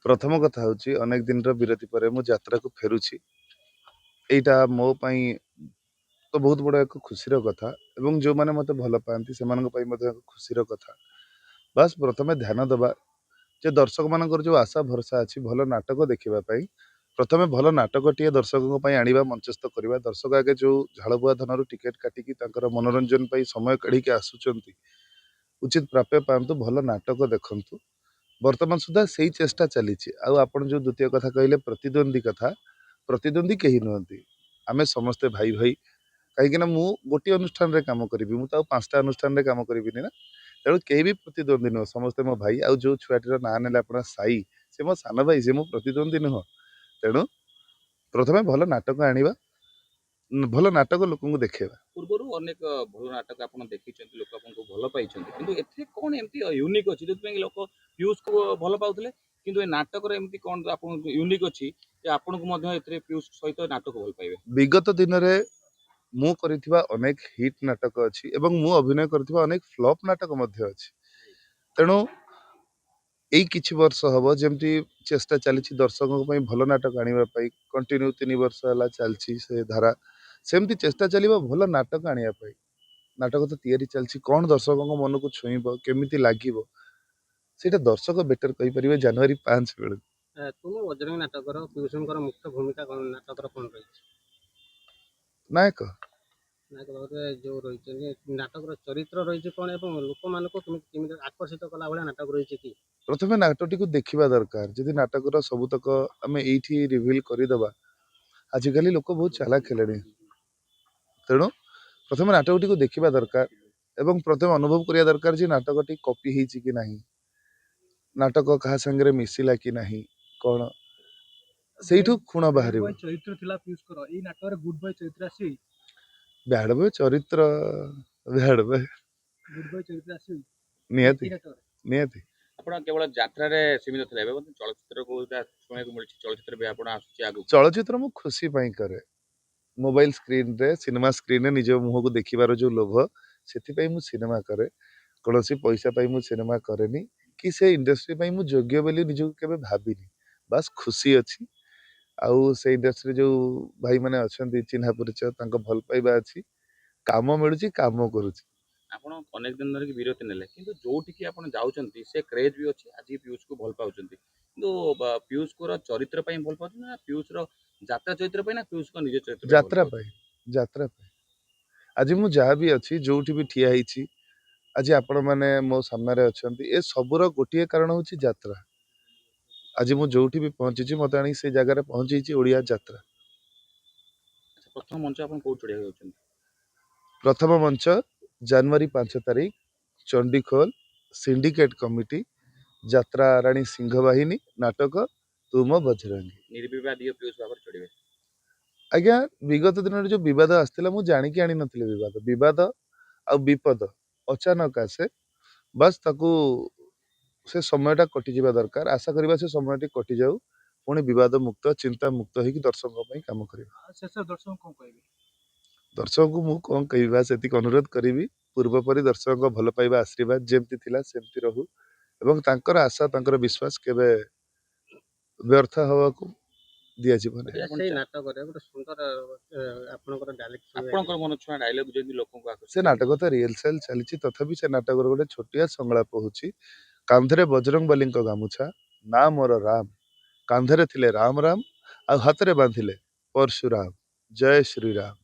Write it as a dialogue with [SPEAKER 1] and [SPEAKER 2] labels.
[SPEAKER 1] प्रथम कथा हूँ अनेक दिन विरति पर मु यात्रा को फेरुची एटा मो पई तो बहुत बड़ा एक खुशीर कथा एवं जो मैंने मत भल पाती से खुशीर कथा बास प्रथम ध्यान दबा जे दर्शक मान जो आशा भरसा अच्छी भल नाटक देखापी प्रथम भल नाटकटे दर्शकों आने मंचस्थ करवा दर्शक आगे जो झाड़बुआ धन टिकेट काटिकी मनोरंजन समय काढ़ी आसुंच उचित प्राप्य पातु भल नाटक देखु वर्तमान सुधा से चेष्टा चली आपन जो द्वितीय कथा कहले प्रतिद्वंदी कथा प्रतिद्वंदी कहीं नुहति आमे समस्ते भाई भाई कहीं मु गोटे अनुष्ठान रे काम करी मुझे 5टा अनुष्ठान रे काम करी ना तेणु कहीं भी प्रतिद्वंदी नुह समस्ते मो भाई आउ जो छुआटीर ना ने साई से मो सान भाई से मो प्रतिद्वंदी नुह तेणु प्रथमे भल नाटक आनिबा भल नाटक लोक देखा
[SPEAKER 2] पूर्व अनेक भल नाटक आप देखी लोक आपको भल पाई कि कौन एमती यूनिक अच्छी जो लोक पीयूष को भल पाते कि नाटक एमती कौन आप यूनिक अच्छी आपन को पीयूष सहित नाटक भल पाइबे
[SPEAKER 1] विगत दिन में मु करिथिबा अनेक हिट नाटक अच्छी एवं मु अभिनय करथिबा अनेक फ्लॉप नाटक मध्य अच्छी तेणु यही किछि वर्ष हम जमती चेष्टा चली दर्शकों भल नाटक आने कंटिन्यू 3 वर्ष है चलती से धारा सेमती चेष्टा चलो भल नाटक आने नाटक तो तैयारी चलती कौन दर्शकों मन को छुईब केमी लगे सीटा दर्शक बेटर कहीपर जनवरी 5 बेलू
[SPEAKER 3] तुम बजरंग नाटक पीयूषंकर मुख्य भूमिका नाटक कौन रही
[SPEAKER 1] नायक
[SPEAKER 3] नायक जो रही नाटक चरित्र रही कौन एवं लोक मान तुम आकर्षित कला भाया नाटक रही कि
[SPEAKER 1] प्रथम नाटकटी को देखा दरकार जदि नाटकर सबुतक आम ये रिविल करदे आजिकल लोक बहुत चालाक हेले तेणु प्रथम नाटकटी को देखा दरकार एवं प्रथम अनुभव करिया दरकार जे नाटकटी कॉपी होईची कि नहीं नाटक क्या संगे मिसिला कि नहीं कौन से खुण बाहर
[SPEAKER 3] चरित्र थिला पीयूषकर ए नाटक गुड बॉय चरित्र आसी
[SPEAKER 1] बैड बॉय चरित्र बैड बॉय
[SPEAKER 3] गुड बॉय चरित्र आसी
[SPEAKER 1] नियति नियति
[SPEAKER 2] आपण केवल यात्रा रे सीमित थिला एबे चलचित्र को सुने को मिलछि चलचित्र बे आपण आसुछि आगु
[SPEAKER 1] चलचित्र मु खुशी पई करे मोबाइल स्क्रीन रे सिनेमा स्क्रीन रे निज मुह को देखिबार जो लोभ सेति पई मु सिनेमा करे कोनोसी पैसा पई मु सिनेमा करेनी कि से इंडस्ट्री पई मु योग्य बोली निज केबे भाबिनी बस खुशी अछि आउ से इंडस्ट्री जो भाई माने अछंती चिन्हा परिचय तांको भल पाइबा अछि काम मिलुची काम करूची
[SPEAKER 2] आपण अनेक दिन धर विरति नेले किंतु जोठी की आपण जाउचंती से क्रेज भी अछि आज पीयूष को भल पाउचंती किंतु पीयूष को चरित्र पई भल पाउछ ना पीयूष रो यात्रा चरित्र पई ना पीयूष को निज चरित्र
[SPEAKER 1] यात्रा पई आज मु जहाँ भी अच्छी जोठी भी ठिया ହେଇଛି आज आपण माने मो सामने रे अछंती ए सबुर गोटिए कारण होची यात्रा आज मु जोठी भी पहुंची मत आनी से जगह रे पहुंची ओडिया यात्रा
[SPEAKER 2] प्रथम मंच आपण को चढ़िया जाउचंती
[SPEAKER 1] प्रथम मंच जनवरी 5 तारीख चंडीखोल सिंडिकेट कमिटी यात्रा राणी सिंह बाहिनी नाटक तुम बजरंगी
[SPEAKER 2] निर्विवाद पीयूष बाबर चढ़िबे
[SPEAKER 1] आज्ञा विगत दिन जो विवाद आसला मु जानिकी आनी नथिले विवाद आ विपद अचानक आसे बस ताकू से समयटा कटि जावा दरकार आशा करिबा से समयटी कटि जाऊ पुणी विवाद मुक्त चिंता मुक्त होगी दर्शकों ପାଇଁ काम करिबा
[SPEAKER 3] शेष दर्शक कोन कहबे
[SPEAKER 1] दर्शक को मु कोन कहबा सेति अनुरोध करिवि पूर्व परि दर्शक भल पाइबा आशीर्वाद जेमती थिला सेमती रहू एवं तांकर आशा तांकर विश्वास केबे व्यर्थ हवा को दिया जीवन
[SPEAKER 3] से नाटक रे गोटे सुंदर आपनकर डायलॉग
[SPEAKER 2] आपनकर मन छुआ डायलॉग जेदी लोकन को आकर्षित
[SPEAKER 1] से नाटक तो रियल सेल चली तथापि से नाटक गोटे छोटिया संलाप होची कांधरे बजरंग बली गामुछा ना मोर राम कांधरे थिले राम राम आ हाथ बांधिले परशुराम जय श्री राम।